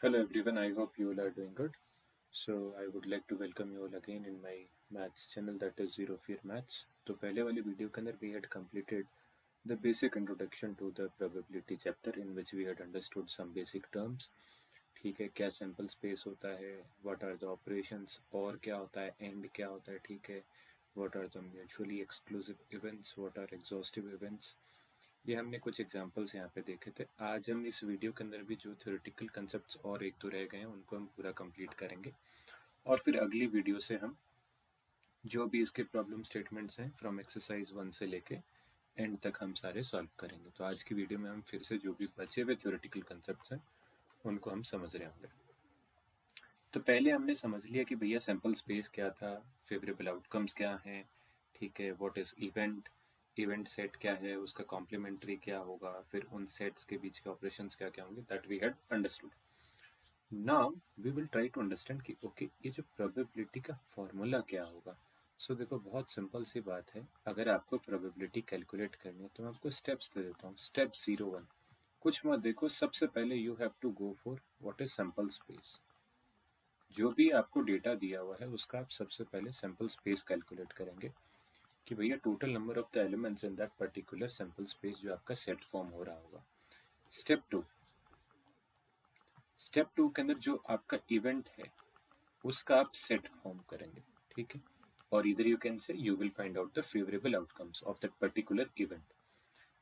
Hello everyone, I hope you all are doing good. So I would like to welcome you all again in my maths channel that is Zero Fear Maths. तो पहले वाली video के अंदर we had completed the basic introduction to the probability chapter in which we had understood some basic terms. ठीक है, क्या sample space होता है, what are the operations, और क्या होता है, and क्या होता है, ठीक है, what are the mutually exclusive events, what are exhaustive events. ये हमने कुछ एग्जांपल्स यहाँ पे देखे थे। आज हम इस वीडियो के अंदर भी जो थ्योरेटिकल कंसेप्ट्स और एक दो रह गए हैं उनको हम पूरा कंप्लीट करेंगे और फिर अगली वीडियो से हम जो भी इसके प्रॉब्लम स्टेटमेंट्स हैं फ्रॉम एक्सरसाइज 1 से लेके एंड तक हम सारे सॉल्व करेंगे। तो आज की वीडियो में हम फिर से जो भी बचे हुए थ्योरेटिकल कंसेप्ट्स हैं उनको हम समझ रहे होंगे। तो पहले हमने समझ लिया कि भैया सैम्पल स्पेस क्या था, फेवरेबल आउटकम्स क्या हैं, ठीक है, what is event, event set क्या है, उसका कॉम्प्लीमेंट्री क्या होगा, फिर उन सेट्स के बीच के ऑपरेशंस क्या क्या होंगे, that we had understood. Now we will try to understand कि ओके ये जो प्रोबेबिलिटी का फॉर्मूला क्या होगा। सो देखो बहुत सिंपल सी बात है, अगर आपको प्रोबेबिलिटी कैलकुलेट करनी है तो मैं आपको स्टेप्स दे देता हूँ। स्टेप 01, कुछ मत देखो, सबसे पहले you have to go for what is sample space. जो भी आपको डेटा दिया हुआ है उसका आप सबसे पहले सैम्पल स्पेस कैलकुलेट करेंगे कि भैया total number of the elements in that particular sample space जो आपका सेट फॉर्म हो रहा होगा। स्टेप 2, स्टेप 2 के अंदर जो आपका इवेंट है उसका आप सेट फॉर्म करेंगे, ठीक है, और इधर you can say you will find out the favourable outcomes of that particular event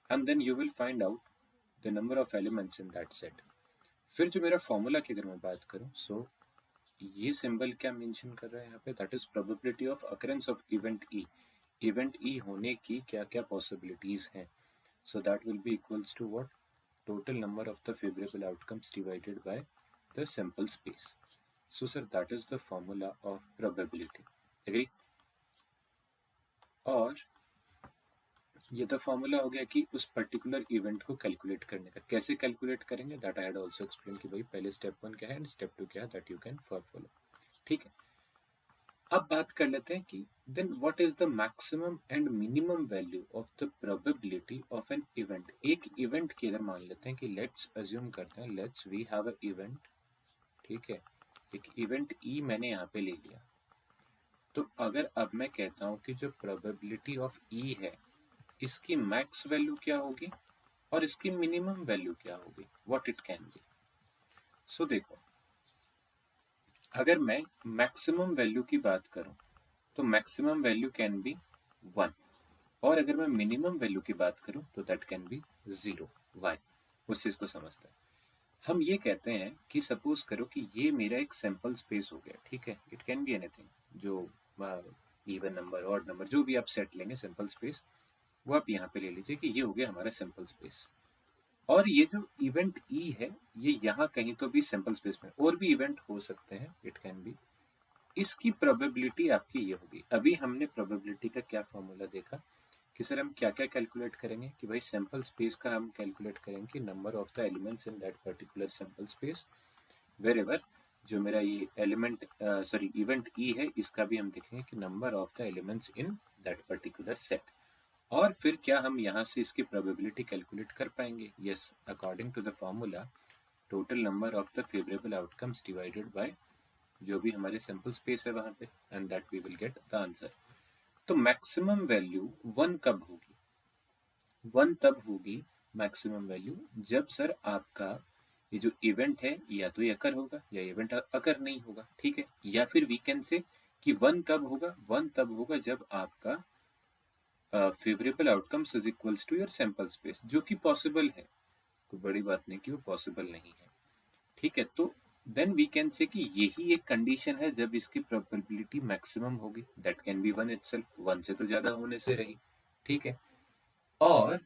and then you will find out the number of elements in that set. फिर जो मेरा फॉर्मूला की अगर मैं बात करूं, सो ये सिंबल क्या मेंशन कर रहा है यहाँ पे, that is probability of occurrence of event E. Event E होने की क्या क्या पॉसिबिलिटीज हैं, so that will be equals to what, total number of the favorable outcomes divided by the sample space. So sir, that is the formula of probability. Agree? और ये तो formula हो गया कि उस पर्टिकुलर इवेंट को calculate करने का। कैसे कैलकुलेट करेंगे, that I had also explain कि भाई पहले स्टेप 1 क्या है एंड स्टेप 2 क्या है, दैट यू कैन फॉलो। ठीक है, अब बात कर लेते हैं कि then what is the maximum and minimum value of the probability of an event. एक इवेंट की अगर मान लेते हैं कि लेट्स अज्यूम करते हैं, let's we have a event, ठीक है, एक इवेंट ई मैंने यहाँ पे ले लिया। तो अगर अब मैं कहता हूँ कि जो प्रोबेबिलिटी ऑफ ई है इसकी मैक्स वैल्यू क्या होगी और इसकी मिनिमम वैल्यू क्या होगी, व्हाट इट कैन बी। सो देखो, अगर मैं मैक्सिमम वैल्यू की बात करूं तो मैक्सिमम वैल्यू कैन बी 1, और अगर मैं मिनिमम वैल्यू की बात करूं तो दैट कैन बी 0। वाई, उस चीज को समझते हैं। हम ये कहते हैं कि सपोज करो कि ये मेरा एक सैंपल स्पेस हो गया, ठीक है, इट कैन बी एनीथिंग, जो इवन नंबर ऑड नंबर जो भी आप सेट लेंगे सैंपल स्पेस, वो आप यहाँ पे ले लीजिए कि ये हो गया हमारा सैंपल स्पेस। और ये जो इवेंट ई है ये यहाँ कहीं तो भी सैंपल स्पेस में, और भी इवेंट हो सकते हैं, इट कैन बी, इसकी प्रोबेबिलिटी आपकी ये होगी। अभी हमने प्रोबेबिलिटी का क्या फॉर्मूला देखा कि सर हम क्या क्या कैलकुलेट करेंगे, कि भाई सैंपल स्पेस का हम कैलकुलेट करेंगे कि number of the elements in that particular sample space wherever जो मेरा ये एलिमेंट सॉरी इवेंट ई है इसका भी हम देखेंगे कि number of the elements in that particular set. और फिर क्या हम यहाँ से इसकी प्रोबेबिलिटी कैलकुलेट कर पाएंगे, yes, according to the formula total number of the favourable outcomes divided by जो भी हमारे सैंपल स्पेस है वहां पे, and that we will get the answer. तो मैक्सिमम वैल्यू 1 कब होगी, 1 तब होगी मैक्सिमम वैल्यू जब सर आपका ये जो इवेंट है या तो ये अकर होगा या इवेंट अकर नहीं होगा, ठीक है, या फिर वी कैन से कि 1 कब होगा, 1 तब होगा जब आपका favourable outcomes is equals to your sample space, जो कि पॉसिबल है, कोई बड़ी बात नहीं कि वो पॉसिबल नहीं है, ठीक है। तो देन वी कैन से कि यही एक कंडीशन है जब इसकी प्रोबेबिलिटी मैक्सिमम होगी, दैट कैन बी 1 इटसेल्फ, 1 से तो ज्यादा होने से रही, ठीक है। और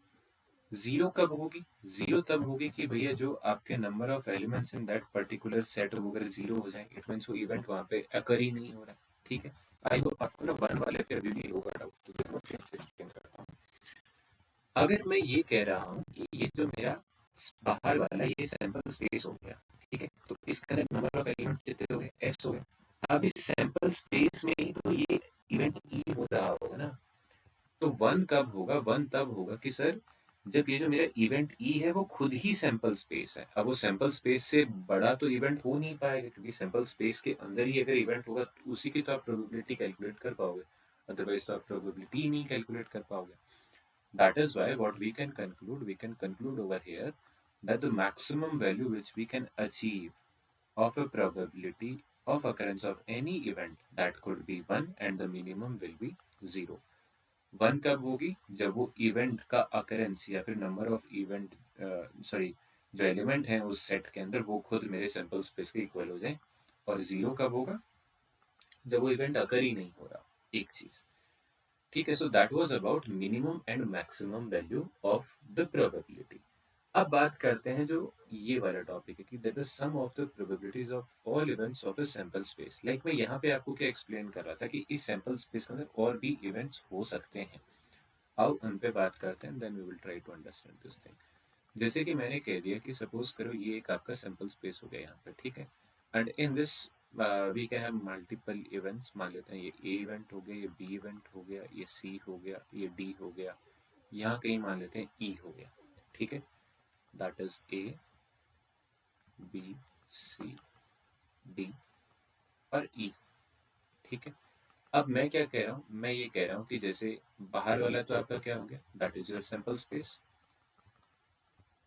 0 कब होगी, 0 तब होगी कि भैया जो आपके number of elements in that particular set अगर 0 हो जाए, इट मीन्स वो इवेंट वहां पे अकर ही नहीं हो रहा है, ठीक है। आई होप आपको ना 1 वाले पे अभी भी होगा डाउट, तो देखो फिर से एक्सप्लेन करता हूँ। अगर मैं ये कह रहा हूँ कि ये जो मेरा बाहर वाला ये सैंपल स्पेस हो गया, ठीक है, तो इसका नंबर ऑफ एलिमेंट कितने हो गए, एस हो गए। अब इस सैंपल स्पेस में ही तो ये इवेंट ई हो रहा होगा ना, तो 1 कब होगा, 1 तब होगा कि सर जब ये जो मेरा इवेंट ई है वो खुद ही सैंपल स्पेस है। अब वो सैंपल स्पेस से बड़ा तो इवेंट हो नहीं पाएगा, क्योंकि सैंपल स्पेस के अंदर ही अगर इवेंट होगा तो उसी की तो आप प्रोबेबिलिटी कैलकुलेट कर पाओगे, अदरवाइज तो आप प्रोबेबिलिटी ही नहीं कैलकुलेट कर पाओगे। That is why what we can conclude over here that the maximum value which we can achieve of a probability of occurrence of any event that could be 1 and the minimum will be 0। 1 कब होगी? जब वो event का occurrence या फिर number of event, sorry, जो element हैं उस सेट के अंदर वो खुद मेरे सैंपल स्पेस के इक्वल हो जाए। और 0 कब होगा? जब वो इवेंट अकर ही नहीं हो रहा, एक चीज। ठीक है, so that was about minimum and maximum value of the probability. अब बात करते हैं जो ये वाला टॉपिक है कि that is sum of the probabilities of all events of a sample space. Like मैं यहाँ पे आपको क्या एक्सप्लेन कर रहा था कि इस सैंपल स्पेस के अंदर और भी इवेंट्स हो सकते हैं। आओ उन पे बात करते हैं, then we will try to understand this thing. जैसे कि मैंने कह दिया कि सपोज करो ये एक आपका सैंपल स्पेस हो गया यहाँ पे, ठीक है। And in this we can have multiple events. मान लेते हैं ये ए इवेंट हो गया, ये बी इवेंट हो गया, ये सी हो गया, ये डी हो गया, यहाँ कहीं मान लेते हैं ई हो गया। ठीक है, that is A, B, C, D और ई। ठीक है, अब मैं क्या कह रहा हूँ, मैं ये कह रहा हूँ कि जैसे बाहर वाला तो आपका क्या हो गया, that is your sample space.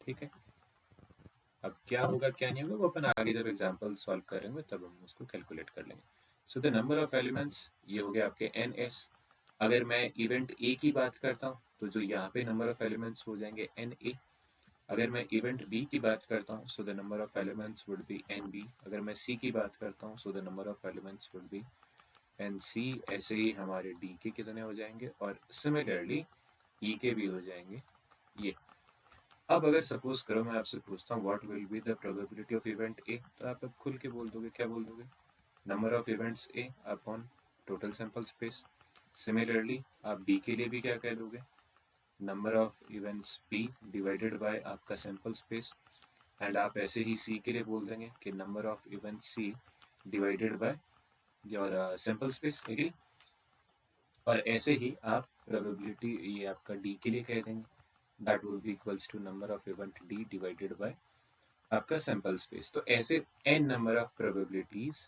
ठीक है, अब क्या होगा क्या नहीं होगा वो अपन आगे जब एग्जांपल सॉल्व करेंगे तब हम उसको कैलकुलेट कर लेंगे। सो द नंबर ऑफ एलिमेंट्स ये हो गया आपके एन एस। अगर मैं इवेंट ए की बात करता हूँ तो जो यहाँ पे नंबर ऑफ एलिमेंट्स हो जाएंगे एन ए। अगर मैं इवेंट बी की बात करता हूँ so the number of elements would be n B. अगर मैं सी की बात करता हूँ so the number of elements would be n C. ऐसे ही हमारे डी के कितने हो जाएंगे, और सिमिलरली ई के भी हो जाएंगे ये। अब अगर सपोज करो मैं आपसे पूछता हूँ what will be the probability of event ए, तो आप अब खुल के बोल दोगे, क्या बोल दोगे? Number of events A upon total sample space. Similarly आप बी के लिए भी क्या कह दोगे? Number of events B divided by आपका सैंपल स्पेस। एंड आप ऐसे ही सी के लिए बोल देंगे कि number of event C divided by your sample space. Agree? और ऐसे ही आप प्रोबेबिलिटी ये आपका डी के लिए कह देंगे, that will be equals to number of event D divided by आपका सैंपल स्पेस। तो ऐसे n number of probabilities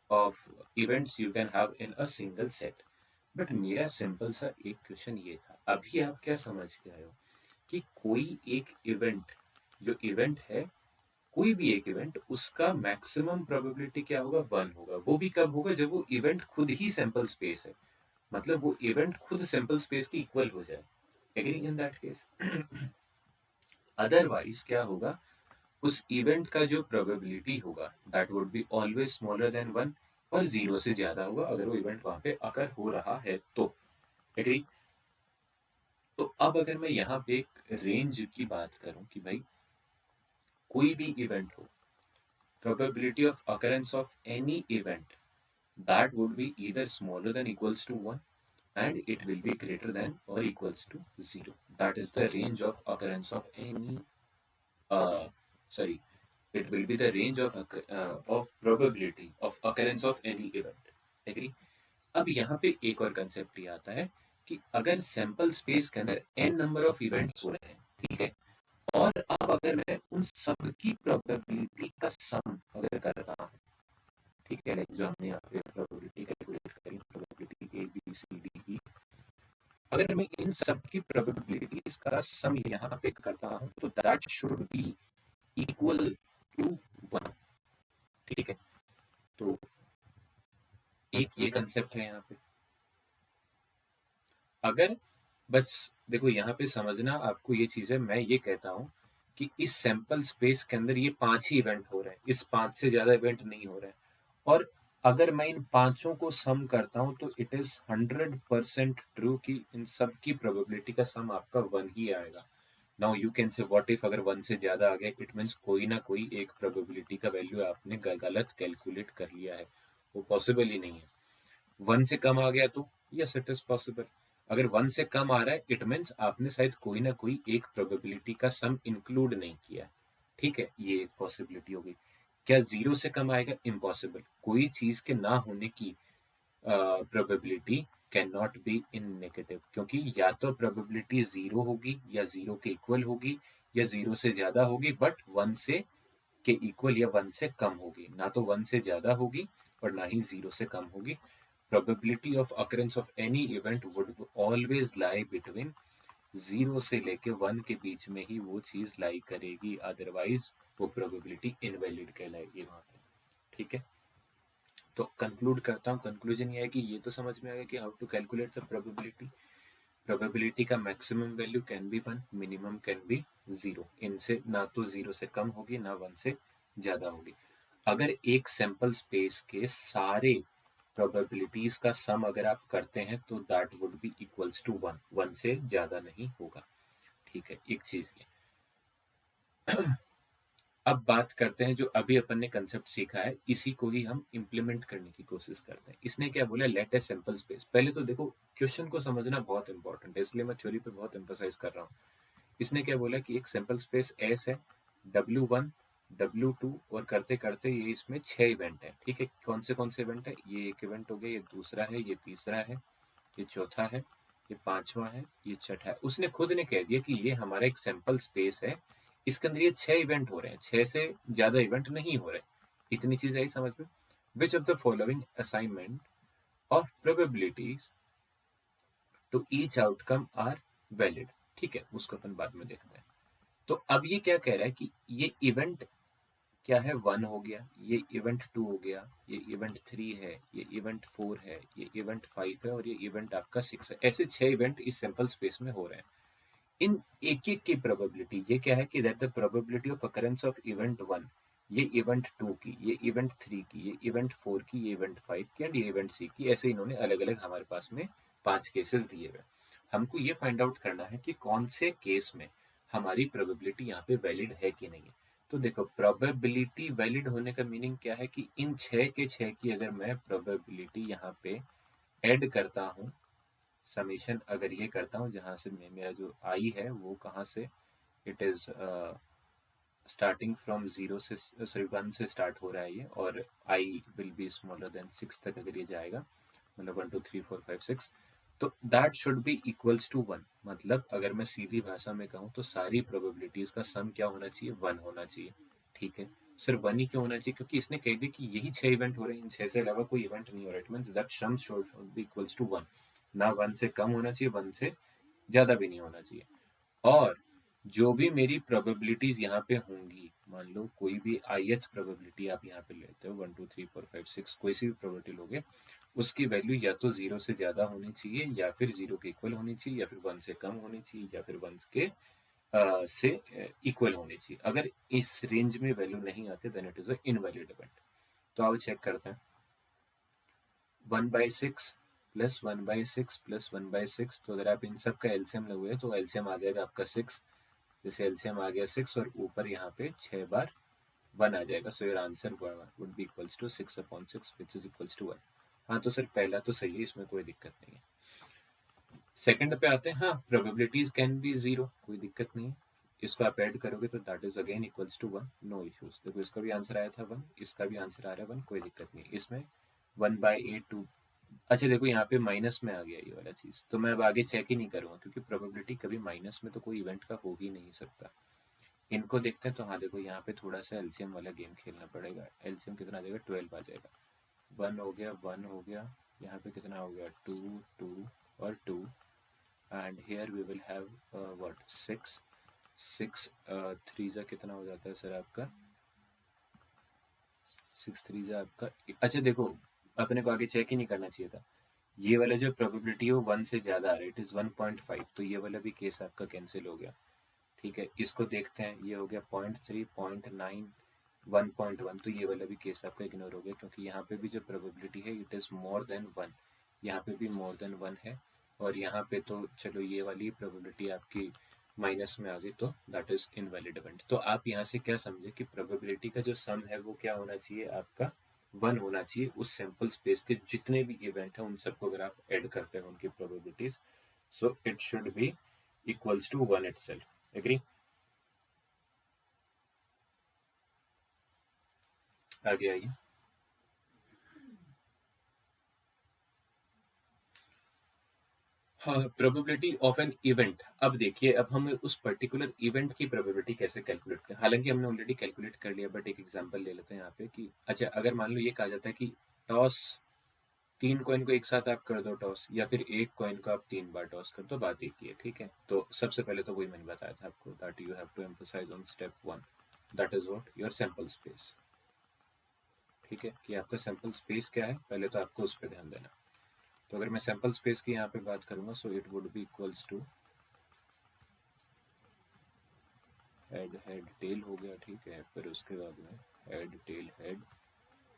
of events you can have in a single set. But मेरा सिंपल सा एक क्वेश्चन ये था, अभी आप क्या समझ के आए हो कि कोई एक इवेंट, जो इवेंट है, कोई भी एक इवेंट, उसका मैक्सिमम प्रोबेबिलिटी क्या होगा? 1 होगा। वो भी कब होगा? जब वो इवेंट खुद ही सैंपल स्पेस है, मतलब वो इवेंट खुद सैंपल स्पेस की इक्वल हो जाए। Agree in that case? Otherwise क्या होगा, उस इवेंट का जो प्रोबेबिलिटी होगा that would be always smaller than 1, और 0 से ज्यादा होगा अगर वो इवेंट वहां पे अकर हो रहा है तो। एग्री? तो अब अगर मैं यहाँ पे एक रेंज की बात करूं कि भाई कोई भी इवेंट हो, probability of occurrence of any event that would be either smaller than equals to 1 and it will be greater than or equals to 0. That is the range of occurrence of any, uh, sorry, it will be the range of probability of occurrence of any event. Agree? अब यहाँ पे एक और concept ये आता है कि अगर सैंपल स्पेस के अंदर n नंबर ऑफ इवेंट्स हो रहे हैं, ठीक है, और अब अगर मैं उन सब की प्रोबेबिलिटी का सम अगर करता हूँ, ठीक है, लाइक जो हमने यहाँ पे प्रोबेबिलिटी कैलकुलेट करी, probability A B C D की, अगर मैं इन सब की प्रोबेबिलिटीज का सम यहाँ पे करता हूँ तो that should be equal to 1। ठीक है, तो एक ये कंसेप्ट है यहाँ पे। अगर बस देखो यहाँ पे समझना आपको ये चीज है, मैं ये कहता हूँ कि इस सैंपल स्पेस के अंदर ये 5 ही इवेंट हो रहे हैं, इस 5 से ज्यादा इवेंट नहीं हो रहे हैं। और अगर मैं इन पांचों को सम करता हूँ तो इट इज 100% ट्रू कि इन सब की प्रोबेबिलिटी का सम आपका 1 ही आएगा। नाउ यू कैन से व्हाट इफ अगर 1 से ज्यादा आ गया, इट मीन्स कोई ना कोई एक प्रोबेबिलिटी का वैल्यू आपने गलत कैलकुलेट कर लिया है, वो पॉसिबल ही नहीं है। 1 से कम आ गया तो यस इट इज पॉसिबल। अगर 1 से कम आ रहा है इट मीन्स आपने शायद कोई ना कोई एक प्रोबेबिलिटी का सम इंक्लूड नहीं किया। ठीक है, ये एक पॉसिबिलिटी हो गई। क्या 0 से कम आएगा? इम्पॉसिबल। कोई चीज के ना होने की probability can not be in negative, क्योंकि या तो प्रोबेबिलिटी जीरो होगी या जीरो के इक्वल होगी या जीरो से ज्यादा होगी, बट वन से के इक्वल या वन से कम होगी, ना तो वन से ज्यादा होगी और ना ही जीरो से कम होगी। Probability of occurrence of any event would always lie between zero से लेके वन के बीच में ही वो चीज लाई करेगी, अदरवाइज वो प्रोबेबिलिटी इनवैलिड कहलाएगी वहां पे। ठीक है, तो कंक्लूड करता हूँ। कंक्लूजन ये है कि ये तो समझ में आ गया कि how to calculate the probability. Probability का maximum value can be one, minimum can be zero, इनसे ना तो जीरो से कम होगी ना वन से ज्यादा होगी। अगर एक सैंपल स्पेस के सारे प्रोबेबिलिटीज का सम अगर आप करते हैं तो that would be equals to one, one से ज्यादा नहीं होगा। ठीक है, एक चीज ये। अब बात करते हैं जो अभी अपन ने कंसेप्ट सीखा है, इसी को ही हम इम्प्लीमेंट करने की कोशिश करते हैं। इसने क्या बोला, लेट ए सैंपल स्पेस। पहले तो देखो क्वेश्चन को समझना बहुत इंपॉर्टेंट है, इसलिए मैं थ्योरी पे बहुत एम्फोसाइज कर रहा हूँ। इसने क्या बोला कि एक सैंपल स्पेस एस है, W1 W2 और करते करते ये इसमें 6 इवेंट है। ठीक है, कौन से इवेंट है, ये एक इवेंट हो गया, ये दूसरा है, ये तीसरा है, ये चौथा है, ये पांचवा है, ये छठा है। उसने खुद ने कह दिया कि ये हमारा एक सैंपल स्पेस है, इसके अंदर ये 6 इवेंट हो रहे हैं, 6 से ज्यादा इवेंट नहीं हो रहे। इतनी चीज आई समझ में। Which of the following assignment of probabilities to each outcome are valid. ठीक है, उसको अपन बाद में देखते हैं। तो अब ये क्या कह रहा है कि ये इवेंट क्या है, वन हो गया, ये इवेंट टू हो गया, ये इवेंट थ्री है, ये इवेंट फोर है, ये इवेंट फाइव है और ये इवेंट आपका सिक्स है। ऐसे 6 इवेंट इस सैंपल स्पेस में हो रहे हैं। इन एक एक की प्रोबेबिलिटी ये क्या है कि that the probability of occurrence of event one, ये इवेंट टू की, ये इवेंट थ्री की, ये इवेंट फोर की, ये इवेंट फाइव की एंड ये इवेंट सी की, ऐसे इन्होंने अलग अलग हमारे पास में 5 केसेस दिए हुए। हमको ये फाइंड आउट करना है कि कौन से केस में हमारी प्रोबेबिलिटी यहाँ पे वैलिड है कि नहीं है। तो देखो प्रोबेबिलिटी वैलिड होने का मीनिंग क्या है कि इन 6 के 6 की अगर मैं प्रोबेबिलिटी यहाँ पे ऐड करता हूँ, समीशन अगर ये करता हूँ, जहाँ से मेरा जो आई है वो कहाँ से, it is starting from zero से, सॉरी वन से स्टार्ट हो रहा है ये, और I will be smaller than six तक अगर ये जाएगा, मतलब one two three four five six, तो that should be equals to one. मतलब अगर मैं सीधी भाषा में कहूँ तो सारी प्रोबेबिलिटीज का सम क्या होना चाहिए, वन होना चाहिए। ठीक है, सिर्फ वन ही क्यों होना चाहिए, क्योंकि इसने कह दिया कि यही 6 इवेंट हो रहे हैं, इन 6 से अलावा कोई इवेंट नहीं हो रहा। It means that sum should be equals to one, ना वन से कम होना चाहिए, वन से ज्यादा भी नहीं होना चाहिए। और जो भी मेरी प्रोबेबिलिटीज यहाँ पे होंगी, मान लो कोई भी ith प्रोबेबिलिटी आप यहाँ पे लेते हो, one two three four five six, कोई सी भी प्रोबेबिलिटी लोगे, उसकी वैल्यू या तो जीरो से ज्यादा होनी चाहिए, या फिर जीरो के इक्वल होनी चाहिए, या फिर वन से कम होनी चाहिए, या फिर वन के से इक्वल होनी चाहिए। अगर इस रेंज में वैल्यू नहीं आती then it is a invalid event. तो आओ चेक करते हैं। 1/6 प्लस 1/6 प्लस 1/6, तो अगर आप इन सब का एलसीएम लोगे तो एलसीएम आ जाएगा आपका 6। जैसे एलसीएम आ गया 6 और ऊपर यहाँ पे 6 बार 1 आ जाएगा, so your answer would be equals to 6/6 which is equals to 1। हाँ तो सर पहला तो सही है, इसमें कोई दिक्कत नहीं है। सेकंड पे आते हैं। हाँ, प्रोबेबिलिटीज कैन बी जीरो, कोई दिक्कत नहीं है। इसको आप ऐड करोगे तो that is again equals to 1, no issues. देखो इसका भी आंसर आया था 1, इसका भी आंसर आ रहा है 1, कोई दिक्कत नहीं। इसमें 1/8 टू, अच्छा देखो यहाँ पे माइनस में आ गया ये वाला चीज, तो मैं अब आगे चेक ही नहीं करूंगा, क्योंकि प्रोबेबिलिटी कभी माइनस में तो कोई इवेंट का हो ही नहीं सकता। इनको देखते हैं। तो हाँ देखो यहाँ पे थोड़ा सा एलसीएम वाला गेम खेलना पड़ेगा। एलसीएम कितना आ जाएगा, 12 आ जाएगा। 1 हो गया, 1 हो गया, यहाँ पे कितना हो गया, 2 2 और 2, and here we will have what 6 6 3 जा कितना हो जाता है सर आपका, 6 3 जा आपका, अच्छा देखो अपने को आगे चेक ही नहीं करना चाहिए था। ये वाला जो प्रोबेबिलिटी है वो 1 से ज़्यादा आ रहा है, इट इज़ 1.5, तो ये वाला भी केस आपका कैंसिल हो गया। ठीक है, इसको देखते हैं। ये हो गया 0.3 0.9 1.1, तो ये वाला भी केस आपका इग्नोर हो गया, क्योंकि यहाँ पे भी जो प्रोबेबिलिटी है इट इज़ मोर देन 1, यहाँ पे भी मोर देन 1 है, और यहाँ पे तो चलो ये वाली प्रोबेबिलिटी आपकी माइनस में आ गई, तो दैट इज इनवैलिड इवेंट। तो आप यहाँ से क्या समझे कि प्रोबेबिलिटी का जो सम है वो क्या होना चाहिए आपका, 1 होना चाहिए। उस सैंपल स्पेस के जितने भी इवेंट हैं उन सबको अगर आप ऐड करते हैं उनकी probabilities, so it should be equals to 1 itself. Agree? आगे आइए। Probability of an event. अब देखिए, अब हम उस पर्टिकुलर इवेंट की प्रोबेबिलिटी कैसे कैलकुलेट करें। हालांकि हमने ऑलरेडी कैलकुलेट कर लिया, बट एक एग्जांपल ले लेते हैं यहाँ पे कि अच्छा, अगर मान लो ये कहा जाता है कि टॉस, 3 कॉइन को एक साथ आप कर दो टॉस, या फिर एक कॉइन को आप 3 बार टॉस कर दो, बात एक ही है, ठीक है। तो सबसे पहले तो वही मैंने बताया था आपको, that you have to emphasize on step 1, that is what your sample space. ठीक है, कि आपका सैंपल स्पेस क्या है, पहले तो आपको उस पर ध्यान देना। तो अगर मैं सैंपल स्पेस की यहाँ पे बात करूंगा, so it would be equals to head head tail हो गया, ठीक है। फिर उसके बाद में हेड टेल हेड।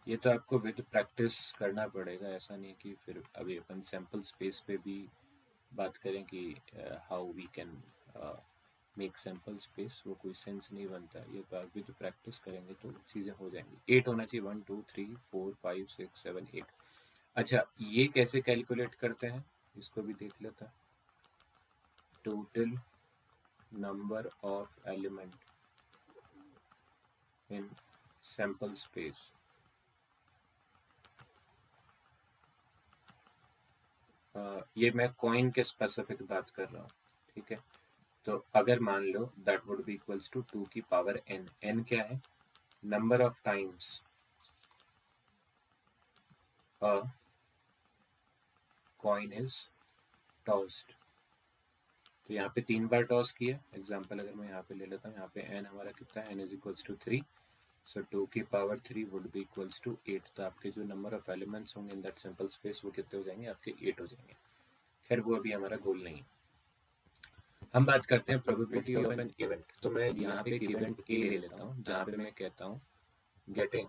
ये तो आपको विद प्रैक्टिस करना पड़ेगा, ऐसा नहीं कि फिर अभी अपन सैंपल स्पेस पे भी बात करें कि how we can make sample space, वो कोई सेंस नहीं बनता। ये तो आप विद प्रैक्टिस करेंगे तो चीज़ें हो जाएंगी। 8 होना चाहिए, 1 2 3 4 5 6 7 8। अच्छा, ये कैसे कैलकुलेट करते हैं, इसको भी देख लेता है। Total number of element in sample space. ये मैं कॉइन के स्पेसिफिक बात कर रहा हूँ, ठीक है। तो अगर मान लो that would be equals to 2 की पावर n। n क्या है, number of times a coin is tossed. तो यहाँ पे 3 बार टॉस किया, एग्जाम्पल अगर मैं यहाँ पे ले लेता हूँ, यहाँ पे n हमारा कितना है, n is equals to 3। So 2 की power 3 would be equals to 8। तो आपके जो नंबर ऑफ एलिमेंट्स होंगे इन दैट सिंपल स्पेस वो कितने हो जाएंगे, आपके 8 हो जाएंगे। खैर वो अभी हमारा गोल नहीं है। हम बात करते हैं प्रोबेबिलिटी ऑफ एन इवेंट। तो मैं यहाँ पे एक इवेंट ए ले लेता हूँ, जहाँ पे मैं कहता हूँ गेटिंग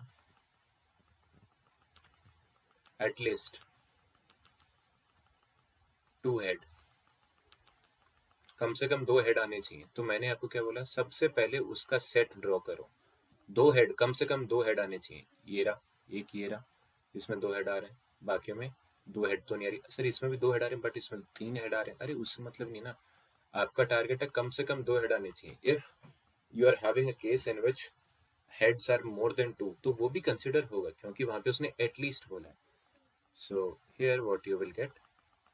एटलीस्ट 2 हेड, कम से कम 2 हेड आने चाहिए। तो मैंने आपको क्या बोला, सबसे पहले उसका सेट ड्रॉ करो। 2 हेड, कम से कम 2 हेड आने चाहिए। ये रहा, एक ये रहा, इसमें 2 हेड आ रहे हैं, बाकियों में 2 हेड तो नहीं आ रही। सर इसमें भी 2 हेड आ रहे हैं, बट इसमें 3 हेड आ रहे हैं। अरे उससे मतलब नहीं ना, आपका टारगेट है कम से कम 2 हेड आने चाहिए। If you are having a case in which heads are more than 2, तो वो भी कंसिडर होगा, क्योंकि वहां पे उसने एटलीस्ट बोला है। So here what you will get,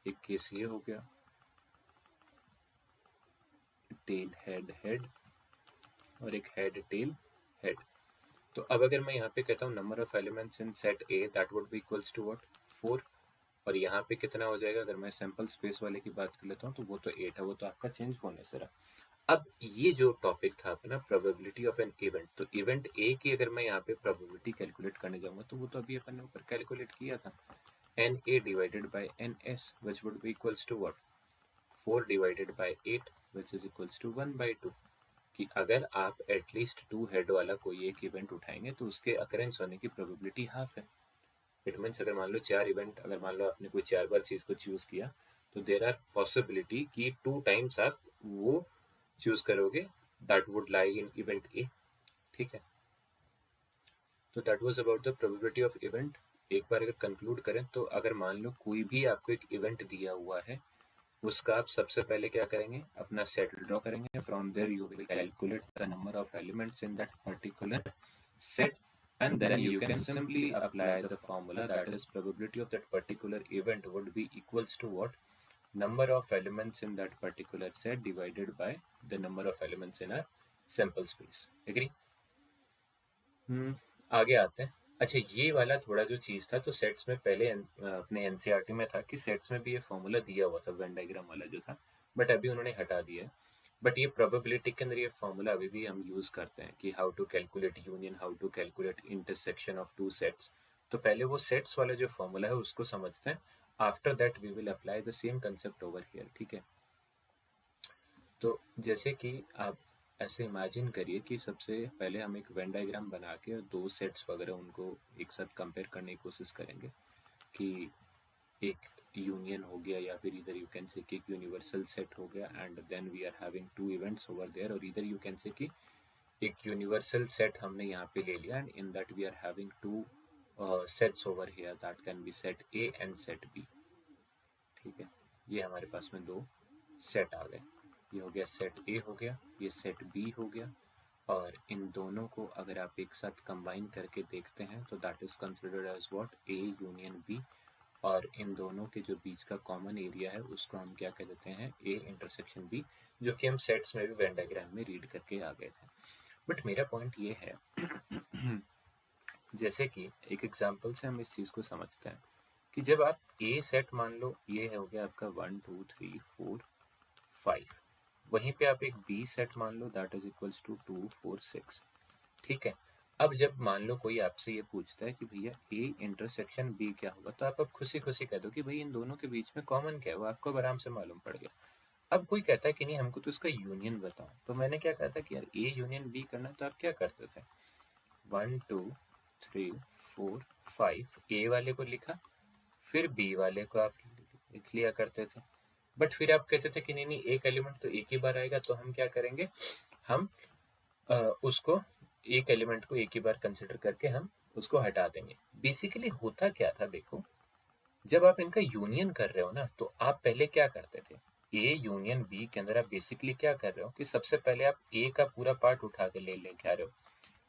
एक केस ये हो गया, टेल हेड हेड, और एक हेड टेल हेड। तो अब अगर मैं यहाँ पे कहता हूँ number of elements in set A, that would be equals to what, 4। और यहाँ पे कितना हो जाएगा, अगर मैं सैंपल स्पेस वाले की बात कर लेता हूँ तो वो तो 8 है, वो तो आपका चेंज होने से रहा। अब ये जो टॉपिक था अपना प्रोबेबिलिटी ऑफ एन इवेंट, तो इवेंट ए की अगर मैं यहाँ पे प्रोबेबिलिटी कैलकुलेट करने जाऊंगा तो वो तो अभी अपन ने ऊपर कैलकुलेट किया था, n A divided by n S, which would be equals to what, 4 divided by 8, which is equals to 1/2। कि अगर आप एटलीस्ट 2 हेड वाला कोई एक इवेंट उठाएंगे तो उसके अकरेंस होने की प्रोबेबिलिटी हाफ है। इट मीन्स अगर मान लो 4 इवेंट, अगर मान लो आपने कोई 4 बार चीज को चूज किया, तो देर आर पॉसिबिलिटी कि 2 टाइम्स आप वो चूज करोगे that would lie in event A, ठीक है। तो that was about the probability of event. एक बार अगर कंक्लूड करें तो अगर मान लो कोई भी आपको एक इवेंट दिया हुआ है, उसका आप सबसे पहले क्या करेंगे, अपना सेट ड्रॉ करेंगे। From there you will calculate the number of elements in that particular set, and then you can simply apply the formula, that is probability of that particular event would be equals to what, number of elements in that particular set divided by the number of elements in a sample space। agree? आगे आते हैं। अच्छा, ये वाला थोड़ा जो चीज था, तो सेट्स में पहले अपने एनसीईआरटी में था कि सेट्स में भी ये फॉर्मूला दिया हुआ था, वेन डायग्राम वाला जो था, बट अभी उन्होंने हटा दिया है। बट ये प्रोबेबिलिटी के अंदर ये फॉर्मूला अभी भी हम यूज करते हैं कि how to calculate union, how to calculate intersection of 2 sets. तो पहले वो सेट्स वाला जो फॉर्मूला है उसको समझते हैं, after that we will apply the same concept over here, ठीक है। तो जैसे कि आप ऐसे इमेजिन करिए कि सबसे पहले हम एक वेन डायग्राम बना के 2 सेट्स वगैरह उनको एक साथ कंपेयर करने की कोशिश करेंगे कि एक यूनियन हो गया, या फिर इधर यू कैन से कि एक यूनिवर्सल सेट हो गया, and then we are having 2 events over there. और इधर यू कैन से कि एक यूनिवर्सल सेट हमने यहाँ पे ले लिया, and in that we are having 2 sets over here, that can be set A and set B, ठीक है। ये हमारे पास में 2 सेट आ गए, ये हो गया सेट ए हो गया, ये सेट बी हो गया। और इन दोनों को अगर आप एक साथ कंबाइन करके देखते हैं तो that is considered as what, A union B. और इन दोनों के जो बीच का कॉमन एरिया है उसको हम क्या कह देते हैं, ए इंटरसेक्शन बी, जो कि हम सेट्स में भी वेन डायग्राम में रीड करके आ गए थे। बट मेरा पॉइंट ये है जैसे कि एक एग्जांपल से हम इस चीज़ को समझते हैं कि जब आप ए सेट मान लो, ये हो गया आपका 1 2 3 4 5, वहीं पे आप एक बी सेट मान लो दैट इज इक्वल्स टू 2 4 6, ठीक है। अब जब मान लो कोई आपसे ये पूछता है कि भैया ए इंटरसेक्शन बी क्या होगा, तो आप अब खुशी खुशी कह दो कि भाई इन दोनों के बीच में कॉमन क्या है, वो आपको अब आराम से मालूम पड़ गया। अब कोई कहता है कि नहीं हमको तो इसका यूनियन बताओ, तो मैंने क्या कहा था कि यार ए यूनियन बी करना, तो आप क्या करते थे, 1 2 3 4 5 ए वाले को लिखा, फिर बी वाले को आप लिख लिया करते थे। बट फिर आप कहते थे कि नहीं नहीं एक एलिमेंट तो एक ही बार आएगा, तो हम क्या करेंगे, हम उसको एक एलिमेंट को एक ही बार कंसिडर करके हम उसको हटा देंगे। बेसिकली होता क्या था देखो, जब आप इनका यूनियन कर रहे हो ना, तो आप पहले क्या करते थे, ए यूनियन बी के अंदर आप बेसिकली क्या कर रहे हो कि सबसे पहले आप ए का पूरा पार्ट उठा के लेके आ रहे हो,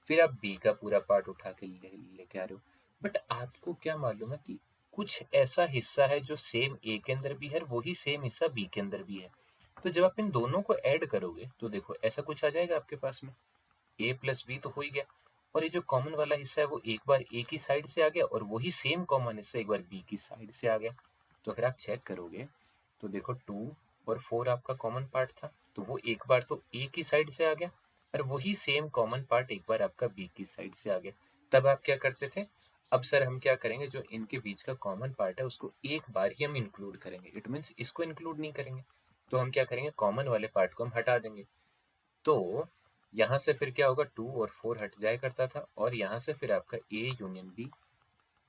फिर आप बी का पूरा पार्ट उठा के लेके आ रहे हो। बट आपको क्या मालूम है कि कुछ ऐसा हिस्सा है जो सेम ए के अंदर भी है, वही सेम हिस्सा बी के अंदर भी है। तो जब आप इन दोनों को ऐड करोगे तो देखो ऐसा कुछ आ जाएगा आपके पास में, ए प्लस बी तो हो ही गया, और ये जो कॉमन वाला हिस्सा है वो एक बार ए की साइड से आ गया, और वही सेम कॉमन हिस्सा एक बार बी की साइड से आ गया। तो अगर आप चेक करोगे तो देखो 2 और 4 आपका कॉमन पार्ट था, तो वो एक बार तो ए की साइड से आ गया, और वही सेम कॉमन पार्ट एक बार आपका बी की साइड से आ गया। तब आप क्या करते थे, अब सर हम क्या करेंगे, जो इनके बीच का कॉमन पार्ट है उसको एक बार ही हम इंक्लूड करेंगे, इट मीन्स इसको इंक्लूड नहीं करेंगे। तो हम क्या करेंगे, कॉमन वाले पार्ट को हम हटा देंगे। तो यहाँ से फिर क्या होगा, 2 और 4 हट जाया करता था, और यहाँ से फिर आपका A union B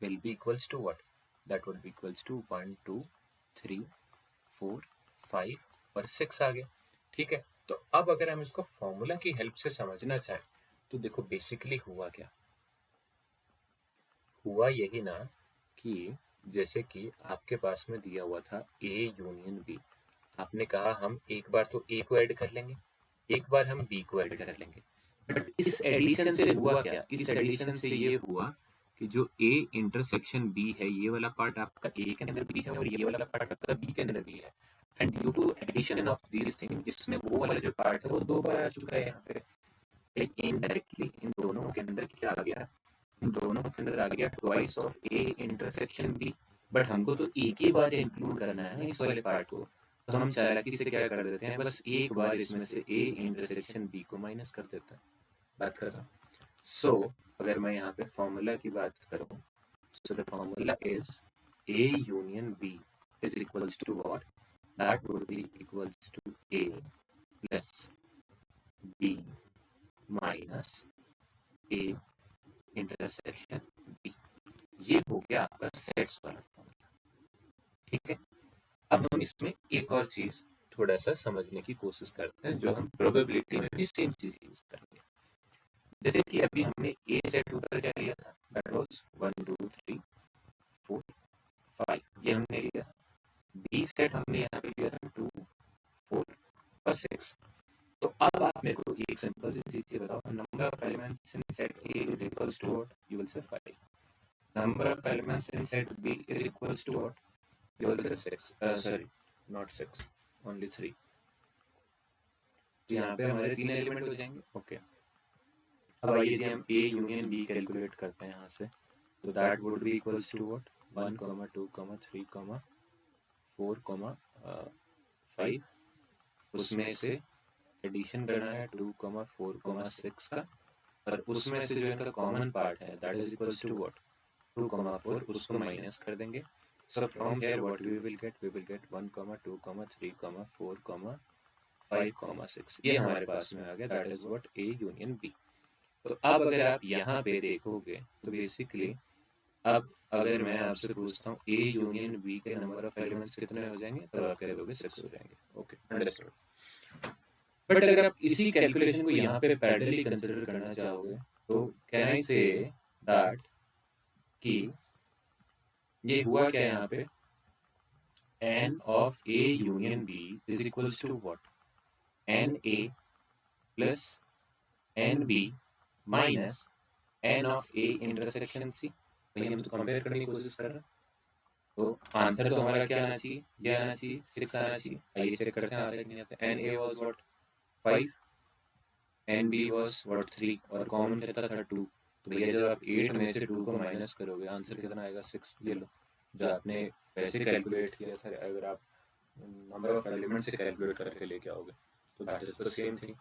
will be equals to what, that would be equals to 1 2 3 4 5 और 6 आ गया, ठीक है। तो अब अगर हम इसको फॉर्मूला की हेल्प से समझना चाहें, तो देखो बेसिकली हुआ क्या, हुआ यही ना कि जैसे कि आपके पास में दिया हुआ था ए यूनियन बी, आपने कहा हम एक बार तो ए को ऐड कर लेंगे, एक बार हम बी को ऐड कर लेंगे। बट इस एडिशन से हुआ क्या, इस एडिशन से ये हुआ कि जो ए इंटरसेक्शन बी है, ये वाला पार्ट आपका ए के अंदर भी है और ये वाला पार्ट आपका बी के अंदर भी है, and due to addition of this thing, इसमें वो वाला जो पार्ट है वो दो बार आ चुका है यहाँ पे, लेकिन इनडायरेक्टली इन दोनों के अंदर क्या आ गया, इन दोनों के अंदर आ गया twice of A intersection B. But हमको तो एक ही बार इंक्लूड करना है ना इस वाले पार्ट को, तो हम चालाकी से क्या कर देते हैं, बस एक बार इसमें से ए इंटरसेक्शन बी को माइनस कर देते हैं। बात कर रहा हूँ। सो अगर मैं यहाँ पे फॉर्मूला की बात करूँ, so the formula is A union B is equals to what, that would be equals to A plus B minus A intersection B. ये हो गया आपका सेट्स वाला फॉर्मूला, ठीक है। अब हम इसमें एक और चीज थोड़ा सा समझने की कोशिश करते हैं, जो हम प्रोबेबिलिटी में भी सेम चीज यूज करेंगे। जैसे कि अभी हमने ए सेट ऊपर क्या लिया था, दैट वाज 1 2 3 4 5, ये हमने लिया था। बी सेट हमने यहाँ पे लिया था 2 4 और 6। तो अब आप मेरे को एक सिंपल सी चीज बताओ, number of elements in set A is equals to what, you will say 5। Number of elements in set B is equals to what, you will say 6, sorry not 6, only 3। तो यहाँ पे हमारे 3 एलिमेंट हो जाएंगे, okay. अब आइए जी हम ए union B calculate करते हैं यहाँ से, तो that would be equals to what, 1 2 3 4 5, उसमें से एडिशन करना है 2 4 6 का, और उसमें से जो इनका कॉमन पार्ट है that is equals to what, 2 4, उसको माइनस कर देंगे। So from here what we will get 1 2 3 4 5 6, ये हमारे पास में आ गया, that is what A union B. तो अब अगर आप यहाँ पे देखोगे तो बेसिकली अब अगर मैं आपसे पूछता हूँ ए यूनियन बी के नंबर ऑफ एलिमेंट्स कितने हो जाएंगे, तो आप कह दोगे 6 हो जाएंगे, ओके अंडरस्टूड। बट अगर आप इसी कैलकुलेशन को यहाँ पे पैरेलली कंसिडर करना चाहोगे, तो कैन आई से दैट कि ये हुआ क्या यहाँ पे, n of A union B is equals to what? NA plus NB minus n of A intersection C। भाई हम तो कंपेयर करने की कोशिश कर रहे हैं, तो आंसर तो हमारा क्या आना चाहिए, ये आना चाहिए 6 आना चाहिए। आइए चेक करते हैं आता है कि नहीं आता। N A was what 5, n B was what 3 और कॉमन कितना था 2। तो भैया जब आप 8 में से 2 को माइनस करोगे आंसर कितना आएगा 6। ये लो जो आपने वैसे कैलकुलेट किया था, अगर आप नंबर ऑफ एलिमेंट से कैलकुलेट करके लेके आओगे तो that is the same thing.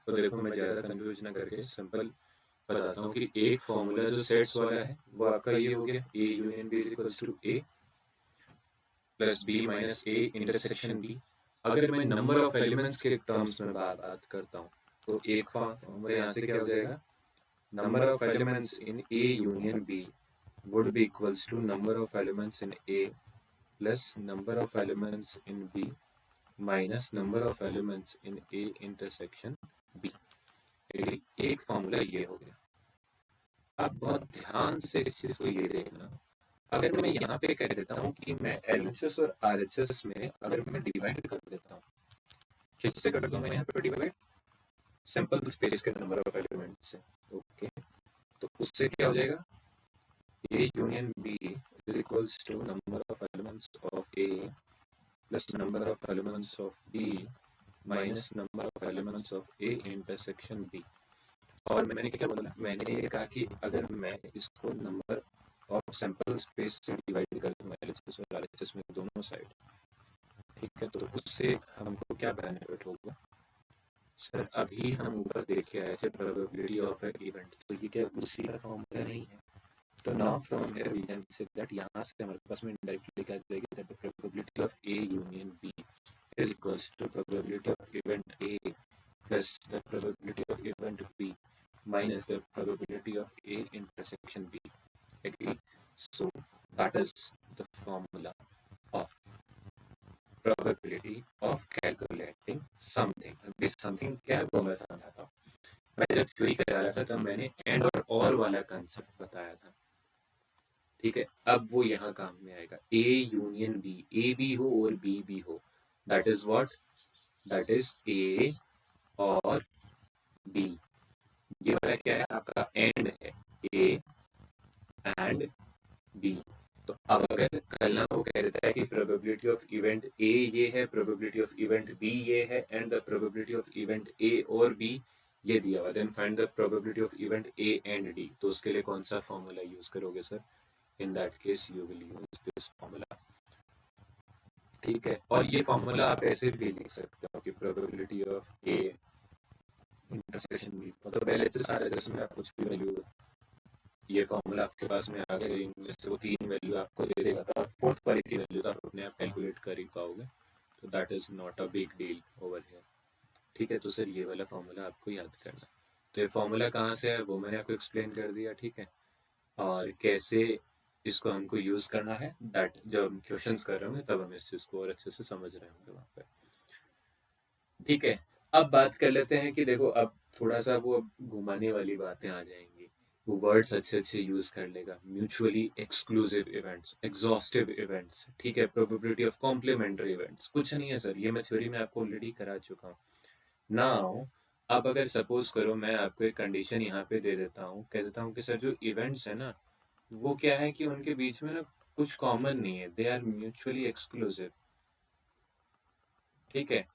तो देखो मैं ज़्यादा कंफ्यूज ना करके सिंपल बताता हूँ कि एक फॉर्मूला जो सेट्स वाला है वो आपका ये हो गया, A union B is equals to A plus B minus A intersection B. अगर मैं नंबर ऑफ एलिमेंट्स के टर्म्स में बात करता हूँ तो एक फॉर्मूला यहाँ से क्या हो जाएगा, number of elements in A union B would be equals to number of elements in A plus number of elements in B minus number of elements in A intersection B। एक formula ये हो गया। अब बहुत ध्यान से इस चीज को ये देखना, अगर मैं यहाँ पे कह देता हूँ कि मैं LHS और RHS में अगर मैं डिवाइड कर देता हूँ, किससे कर दूँ मैं यहाँ पे डिवाइड, सिंपल स्पेस के नंबर ऑफ एलिमेंट से। ओके तो उससे क्या हो जाएगा, A union B is equals to number of elements of A plus number of elements of B minus number of elements of A intersection B। और मैंने क्या बोला, मैंने ये कहा कि अगर मैं इसको नंबर ऑफ सैंपल स्पेस से डिवाइड कर दूँ LHS और RHS में दोनों साइड, ठीक है, तो उससे हमको क्या बेनिफिट होगा। सर अभी हम ऊपर देख के आए थे प्रोबेबिलिटी ऑफ एन इवेंट, तो ये क्या उसी का फॉर्मूला नहीं है। तो now from here we can say that यहाँ से हमारे पास में डायरेक्टली क्या जाएगी, that the probability of A union B is equals to probability of event A plus the probability of event B minus the probability of A intersection B। Agree? So that is the formula of probability of calculating something। अभी something क्या है वो मैं समझाता हूँ। मैं जब theory करा रहा था तब मैंने एंड और वाला कंसेप्ट बताया था, ठीक है। अब वो यहाँ काम में आएगा, A यूनियन B, A भी हो और B भी हो, that is what, that is A और B। ये वाला क्या है आपका एंड है, A एंड B। तो अब अगर कल ना वो कह देता है कि प्रोबेबिलिटी ऑफ इवेंट A ये है, प्रोबेबिलिटी ऑफ इवेंट B ये है and the probability of event A और B ये दिया हुआ, then find the probability of event A and D। तो उसके लिए कौन सा फॉर्मूला यूज करोगे sir, in that case you will use this formula, ठीक है। और ये फॉर्मूला आप ऐसे भी लिख सकते हो कि probability of A intersection B, मतलब LHS RHS में आप कुछ भी वैल्यू, ये फॉर्मूला आपके पास में आ गया, इनमें से वो 3 वैल्यू आपको दे देगा, तो फोर्थ वाली 3 वैल्यू तो आप अपने आप कैलकुलेट कर ही पाओगे। तो that is not a big deal over here, ठीक है। तो सर ये वाला फॉर्मूला आपको याद करना। तो ये फॉर्मूला कहाँ से है वो मैंने आपको एक्सप्लेन कर दिया, ठीक है। और कैसे इसको हमको यूज करना है, दैट जब हम क्वेश्चंस कर रहे होंगे तब हम इस चीज को और अच्छे से समझ रहे होंगे वहाँ पे, ठीक है। अब बात कर लेते हैं कि देखो अब थोड़ा सा वो घुमाने वाली बातें आ जाएंगी, वो वर्ड्स अच्छे अच्छे यूज कर लेगा, mutually exclusive events, exhaustive events, ठीक है, प्रोबेबिलिटी ऑफ कॉम्प्लीमेंट्री इवेंट्स। कुछ नहीं है सर, ये मैं थ्योरी में आपको ऑलरेडी करा चुका हूँ। नाउ अब अगर सपोज करो मैं आपको एक कंडीशन यहाँ पे दे देता हूँ, कह देता हूँ कि सर जो इवेंट्स है ना वो क्या है कि उनके बीच में ना कुछ कॉमन नहीं है, दे आर म्यूचुअली एक्सक्लूसिव, ठीक है।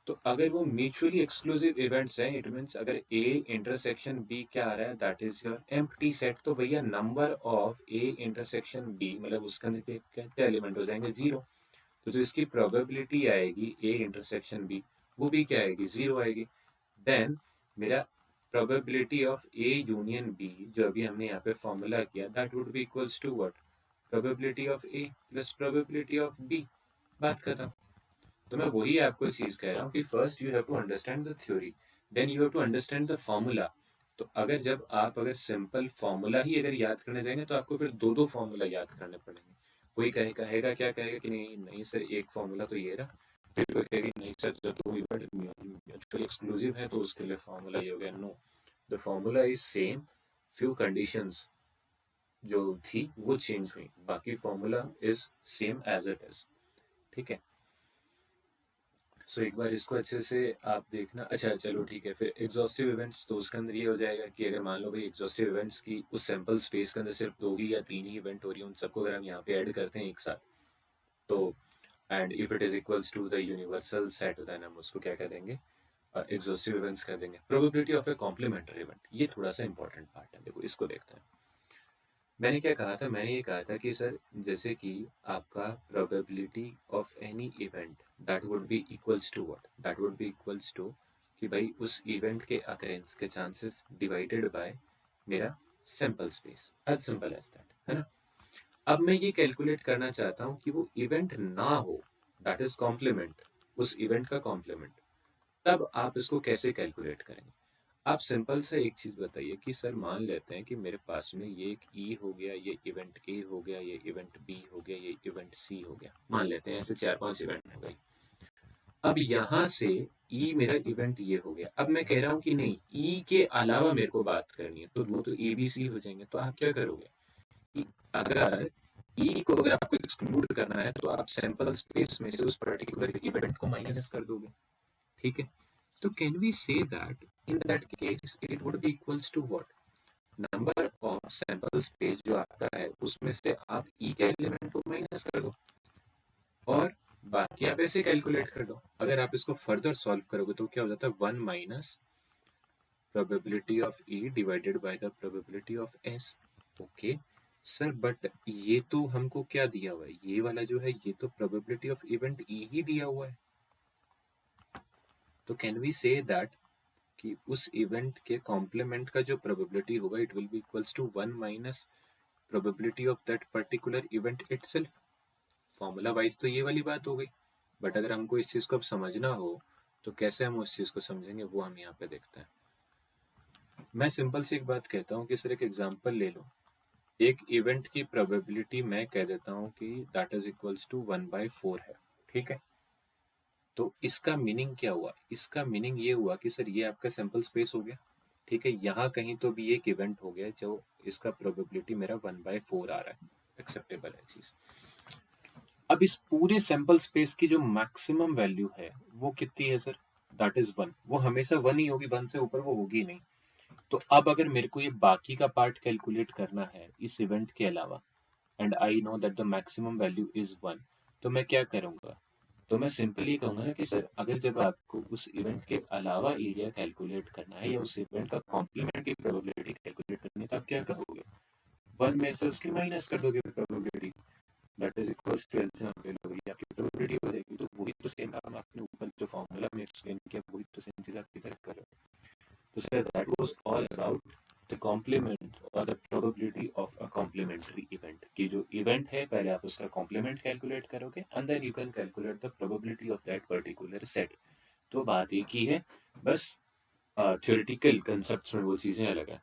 तो अगर वो म्यूचुअली एक्सक्लूसिव इवेंट्स हैं, इट मींस अगर A इंटरसेक्शन B क्या आ रहा है, that is your empty set, तो भैया number of A intersection B मतलब उसके अंदर कितने एलिमेंट हो जाएंगे 0। तो जो इसकी प्रोबेबिलिटी आएगी A इंटरसेक्शन B वो भी क्या आएगी 0 आएगी। देन मेरा probability of A union B जो अभी हमने यहाँ पे फॉर्मूला किया, that would be equals to what, probability of A plus probability of B। बात खत्म। तो मैं वही आपको चीज कह रहा हूँ कि first you have to understand the theory, then you have to understand the formula. तो अगर जब आप अगर सिंपल फॉर्मूला ही अगर याद करने जाएंगे तो आपको फिर दो दो फॉर्मूला याद करने पड़ेंगे। कोई कहेगा क्या कहेगा कि नहीं नहीं सर एक फॉर्मूला तो ये रहा, फिर कोई कहेगा नहीं सर जब दो इवेंट म्यूचुअली एक्सक्लूसिव है तो उसके लिए फॉर्मूला ये हो गया। No, the formula is same, few conditions जो थी वो चेंज हुई, बाकी formula is same as it is, ठीक है। सो एक बार इसको अच्छे से आप देखना। अच्छा चलो ठीक है, फिर एग्जॉस्टिव इवेंट्स तो उसके अंदर ये हो जाएगा कि अगर मान लो भाई एग्जॉस्टिव इवेंट्स की उस सैंपल स्पेस के अंदर सिर्फ 2 ही या 3 ही इवेंट हो रही है, उन सबको अगर हम यहाँ पे ऐड करते हैं एक साथ तो and if it is equals to the universal set then हम उसको क्या कह देंगे, एग्जॉस्टिव इवेंट्स कर देंगे। Probability of a complementary event, ये थोड़ा सा इंपॉर्टेंट पार्ट है, देखो इसको देखते हैं। मैंने क्या कहा था, मैंने ये कहा था कि सर जैसे कि आपका probability of any event that would be equals to what, that would be equals to कि भाई उस इवेंट के अकरेंस के चांसेस डिवाइडेड बाय मेरा sample space, as simple as that, है ना। अब मैं ये कैलकुलेट करना चाहता हूँ कि वो इवेंट ना हो, दैट इज कॉम्प्लीमेंट, उस इवेंट का कॉम्प्लीमेंट, तब आप इसको कैसे कैलकुलेट करेंगे। आप सिंपल से एक चीज बताइए कि सर मान लेते हैं कि मेरे पास में ये एक ई हो गया, ये इवेंट ए हो गया, ये इवेंट बी हो गया, ये इवेंट सी हो गया, मान लेते हैं ऐसे 4-5 इवेंट हो गए। अब यहाँ से ई मेरा इवेंट ये हो गया, अब मैं कह रहा हूँ कि नहीं ई के अलावा मेरे को बात करनी है, तो वो तो ए बी सी हो जाएंगे, तो आप क्या करोगे, अगर ई को अगर आपको एक्सक्लूड करना है तो आप सैंपल स्पेस में से उस पर्टिकुलर इवेंट को माइनस कर दोगे, ठीक है। तो can we say that in that case it would be equals to what, number of sample space जो आपका है उसमें से आप ई के एलिमेंट को माइनस कर दो और बाकी आप ऐसे कैलकुलेट कर दो। अगर आप इसको फर्दर सॉल्व करोगे तो क्या हो जाता है, 1 minus probability of E divided by the probability of S. Okay sir, but ये तो हमको क्या दिया हुआ है, ये वाला जो है ये तो प्रोबेबिलिटी ऑफ इवेंट ई ही दिया हुआ है। तो कैन वी से दैट कि उस इवेंट के कॉम्प्लीमेंट का जो प्रोबेबिलिटी होगा it will be equals to 1 minus probability of that particular event itself. Formula wise तो ये वाली बात हो गई, बट अगर हमको इस चीज को अब समझना हो तो कैसे हम उस चीज को समझेंगे वो हम यहाँ पे देखते हैं। मैं सिंपल सी एक बात कहता हूँ कि सर एक एग्जांपल ले लो, एक इवेंट की प्रोबेबिलिटी मैं कह देता हूँ कि दैट इज इक्वल्स टू 1/4 है, ठीक है। तो इसका मीनिंग क्या हुआ, इसका मीनिंग ये हुआ कि सर ये आपका सैंपल स्पेस हो गया, ठीक है, यहाँ कहीं तो भी एक इवेंट हो गया जो इसका प्रोबेबिलिटी मेरा 1/4 आ रहा है, एक्सेप्टेबल है चीज। अब इस पूरे सैंपल स्पेस की जो मैक्सिमम वैल्यू है वो कितनी है सर, दैट इज 1, वो हमेशा 1 ही होगी, 1 से ऊपर वो होगी नहीं। तो अब अगर मेरे को ये बाकी का पार्ट कैलकुलेट करना है इस इवेंट के अलावा and I know that the maximum value is 1, तो मैं क्या करूंगा, तो मैं सिंपली कहूंगा ना कि सर अगर जब आपको उस इवेंट के अलावा एरिया कैलकुलेट करना है या उस इवेंट का कॉम्प्लीमेंट की प्रोबेबिलिटी कैलकुलेट करनी है तो आप क्या करोगे, 1 में से उसकी माइनस कर दोगे probability, that is equals to LCM ले लोगे, ये आपकी प्रोबेबिलिटी हो जाएगी। तो वही तो सेम काम आपने ऊपर जो फॉर्मूला में एक्सप्लेन किया वही तो सेम चीज आप इधर कर रहे हो। तो sir that was all about the complement और the probability of a complementary event, कि जो इवेंट है पहले आप उसका कॉम्प्लीमेंट कैलकुलेट करोगे and then you can calculate the probability of that particular set. तो बात एक ही है, बस थ्योरेटिकल कंसेप्ट्स में वो चीजें अलग है।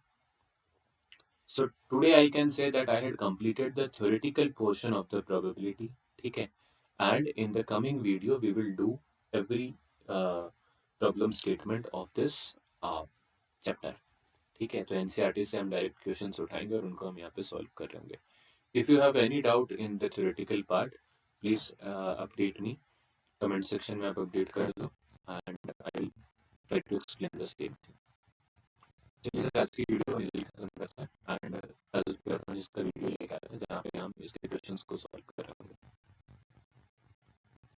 So today I can say that I had completed the theoretical portion of the probability, ठीक है, and in the coming video we will do every uh, problem statement of this uh, chapter, ठीक है। तो NCERT से हम direct questions उठाएंगे और उनको हम यहाँ पे सॉल्व कर रहे होंगे। If you have any doubt in the theoretical part please update me, comment section में आप अपडेट कर दो and I will try to explain the same thing. चलिए सर आज की वीडियो यही खत्म करते हैं एंड कल फिर हम इसका वीडियो लेकर आते हैं जहाँ पे हम इसके क्वेश्चंस को सॉल्व कर रहे होंगे।